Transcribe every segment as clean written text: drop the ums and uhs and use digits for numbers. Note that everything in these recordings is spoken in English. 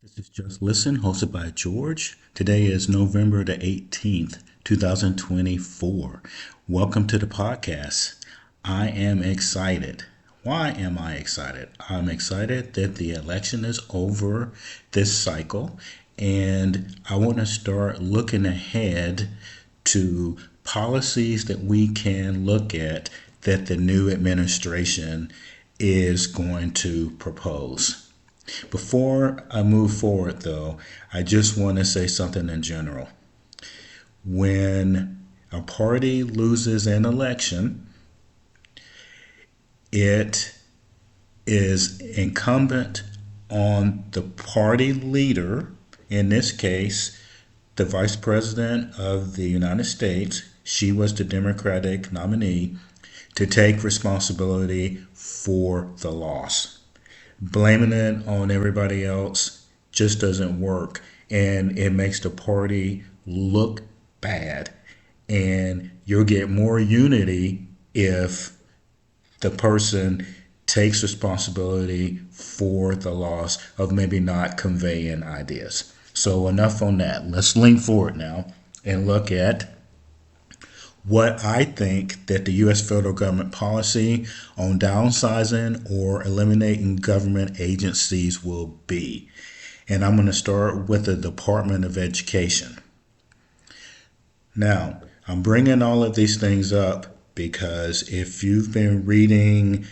This is Just Listen, hosted by George. Today is November the 18th, 2024. Welcome to the podcast. I am excited. Why am I excited? I'm excited that the election is over this cycle, and I want to start looking ahead to policies that we can look at that the new administration is going to propose. Before I move forward, though, I just want to say something in general. When a party loses an election, it is incumbent on the party leader, in this case, the Vice President of the United States, she was the Democratic nominee, to take responsibility for the loss. Blaming it on everybody else just doesn't work, and it makes the party look bad. And you'll get more unity if the person takes responsibility for the loss of maybe not conveying ideas. So enough on that. Let's lean forward now and look at what I think that the U.S. federal government policy on downsizing or eliminating government agencies will be. And I'm going to start with the Department of Education. Now, I'm bringing all of these things up because if you've been reading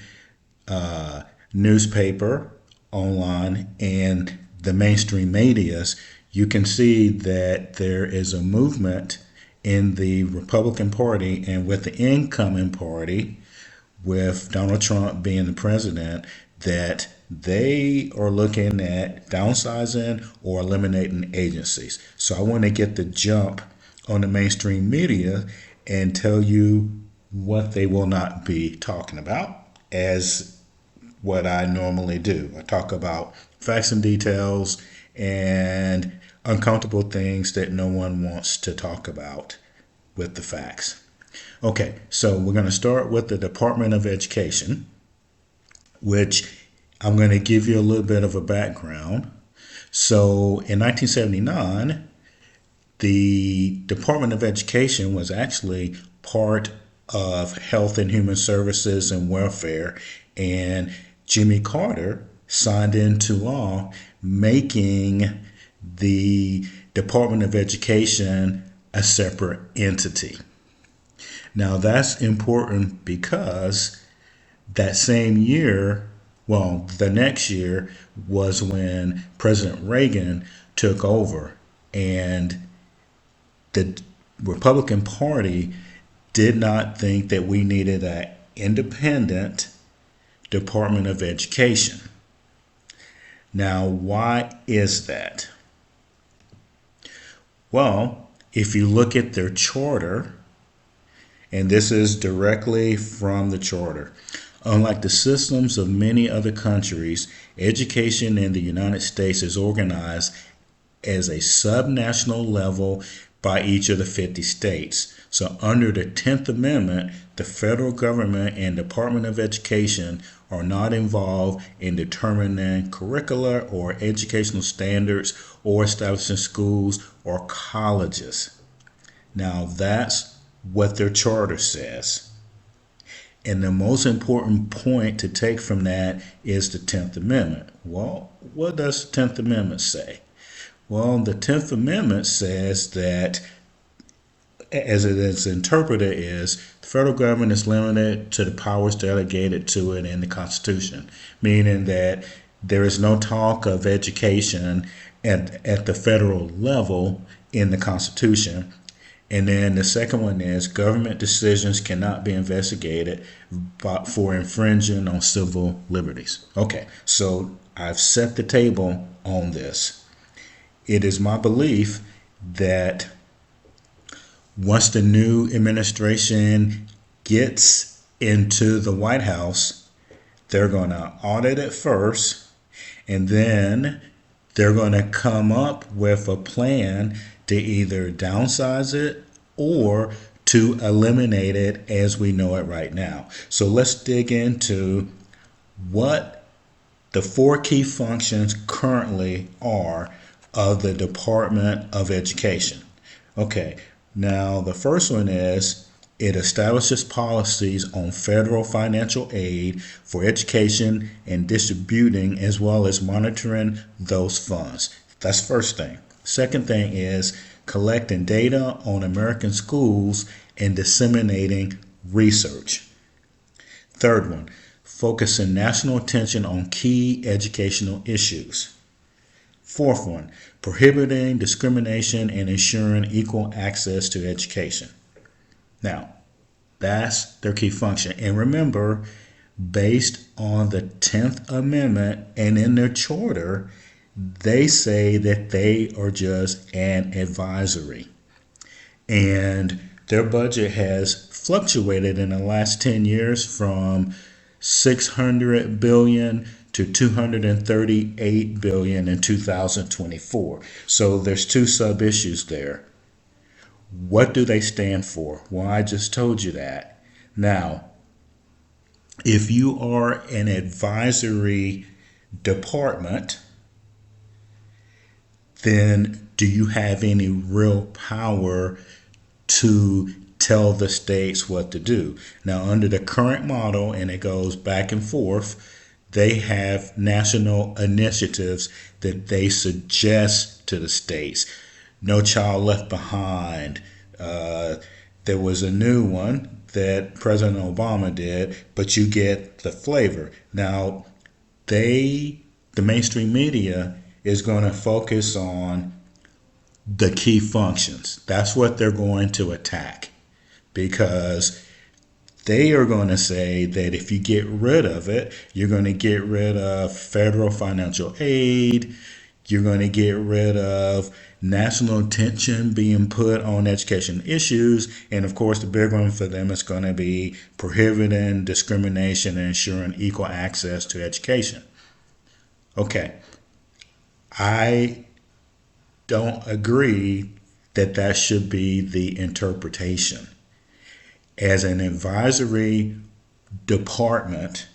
newspaper, online, and the mainstream medias, you can see that there is a movement in the Republican Party and with the incoming party, with Donald Trump being the president, that they are looking at downsizing or eliminating agencies. So I want to get the jump on the mainstream media and tell you what they will not be talking about, as what I normally do. I talk about facts and details and uncomfortable things that no one wants to talk about with the facts. Okay, so we're going to start with the Department of Education, which I'm going to give you a little bit of a background. So in 1979, the Department of Education was actually part of Health and Human Services and Welfare, and Jimmy Carter signed into law making the Department of Education a separate entity. Now that's important because that same year, well, the next year was when President Reagan took over, and the Republican Party did not think that we needed an independent Department of Education. Now, why is that? Well, if you look at their charter, and this is directly from the charter, unlike the systems of many other countries, education in the United States is organized as a subnational level by each of the 50 states. So under the 10th Amendment, the federal government and Department of Education are not involved in determining curricula or educational standards or establishing schools or colleges. Now that's what their charter says. And the most important point to take from that is the 10th Amendment. Well, what does the 10th Amendment say? Well, the 10th Amendment says that, as it is interpreted, is the federal government is limited to the powers delegated to it in the Constitution, meaning that there is no talk of education at the federal level in the Constitution. And then the second one is government decisions cannot be investigated for infringing on civil liberties. Okay, so I've set the table on this. It is my belief that once the new administration gets into the White House, they're going to audit it first, and then they're going to come up with a plan to either downsize it or to eliminate it as we know it right now. So let's dig into what The four key functions currently are of the Department of Education. Okay, now the first one is it establishes policies on federal financial aid for education and distributing as well as monitoring those funds. That's first thing. Second thing is collecting data on American schools and disseminating research. Third one, focusing national attention on key educational issues. Fourth one, prohibiting discrimination and ensuring equal access to education. Now, that's their key function. And remember, based on the 10th Amendment and in their charter, they say that they are just an advisory. And their budget has fluctuated in the last 10 years from $600 billion to $238 billion in 2024. So there's two sub-issues there. What do they stand for? Well, I just told you that. Now, if you are an advisory department, then do you have any real power to tell the states what to do? Now, under the current model, and it goes back and forth, they have national initiatives that they suggest to the states. No Child Left Behind. There was a new one that President Obama did, but you get the flavor. Now, the mainstream media is going to focus on the key functions. That's what they're going to attack, because they are going to say that if you get rid of it, you're going to get rid of federal financial aid. You're going to get rid of national attention being put on education issues. And of course, the big one for them is going to be prohibiting discrimination and ensuring equal access to education. Okay. I don't agree that that should be the interpretation. As an advisory department,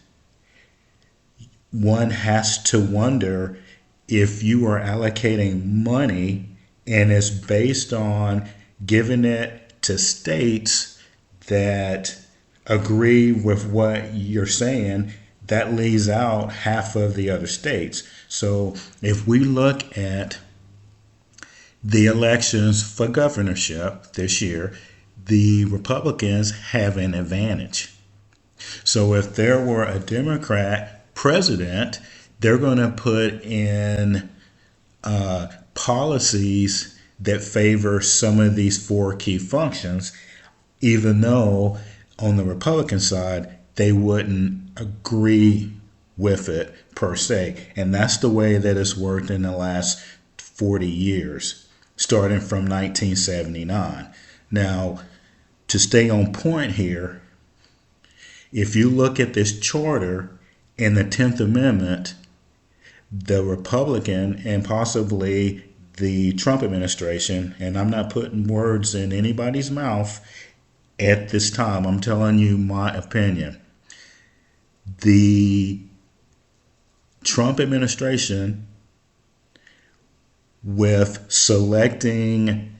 one has to wonder if you are allocating money and it's based on giving it to states that agree with what you're saying, that leaves out half of the other states. So if we look at the elections for governorship this year, the Republicans have an advantage. So if there were a Democrat president, they're going to put in policies that favor some of these four key functions, even though on the Republican side, they wouldn't agree with it per se. And that's the way that it's worked in the last 40 years, starting from 1979. Now, to stay on point here, if you look at this charter in the 10th Amendment, the Republican and possibly the Trump administration, and I'm not putting words in anybody's mouth at this time, I'm telling you my opinion. The Trump administration, with selecting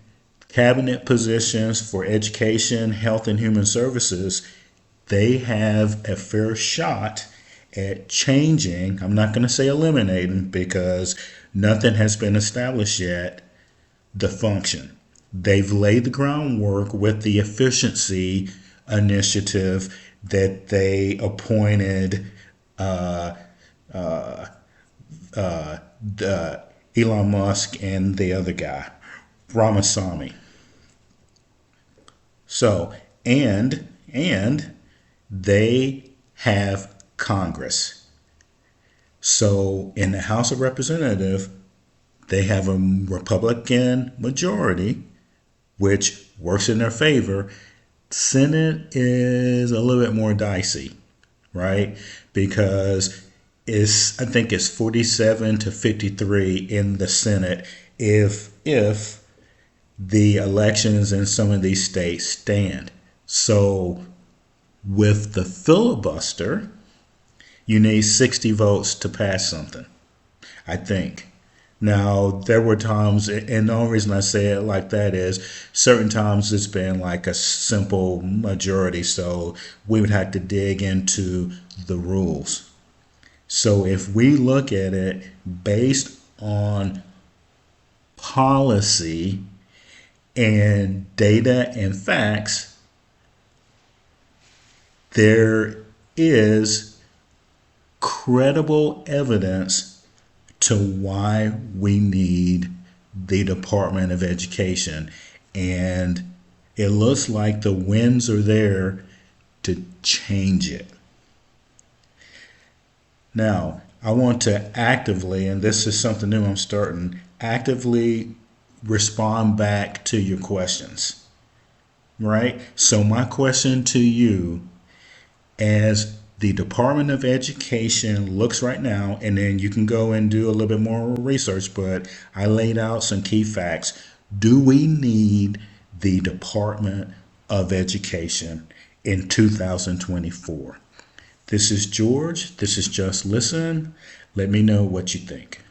cabinet positions for education, health, and human services, they have a fair shot at changing, I'm not going to say eliminating because nothing has been established yet, the function. They've laid the groundwork with the efficiency initiative that they appointed Elon Musk and the other guy, Ramaswamy. So, and they have Congress. So in the House of Representatives, they have a Republican majority, which works in their favor. Senate is a little bit more dicey, right? Because I think it's 47 to 53 in the Senate if the elections in some of these states stand. So with the filibuster, you need 60 votes to pass something, I think. Now, there were times, and the only reason I say it like that is certain times it's been like a simple majority, so we would have to dig into the rules. So if we look at it based on policy and data and facts, there is credible evidence to why we need the Department of Education. And it looks like the winds are there to change it. Now, I want to actively, and this is something new I'm starting, actively respond back to your questions, right? So my question to you, as the Department of Education looks right now, and then you can go and do a little bit more research, but I laid out some key facts. Do we need the Department of Education in 2024? This is George. This is Just Listen. Let me know what you think.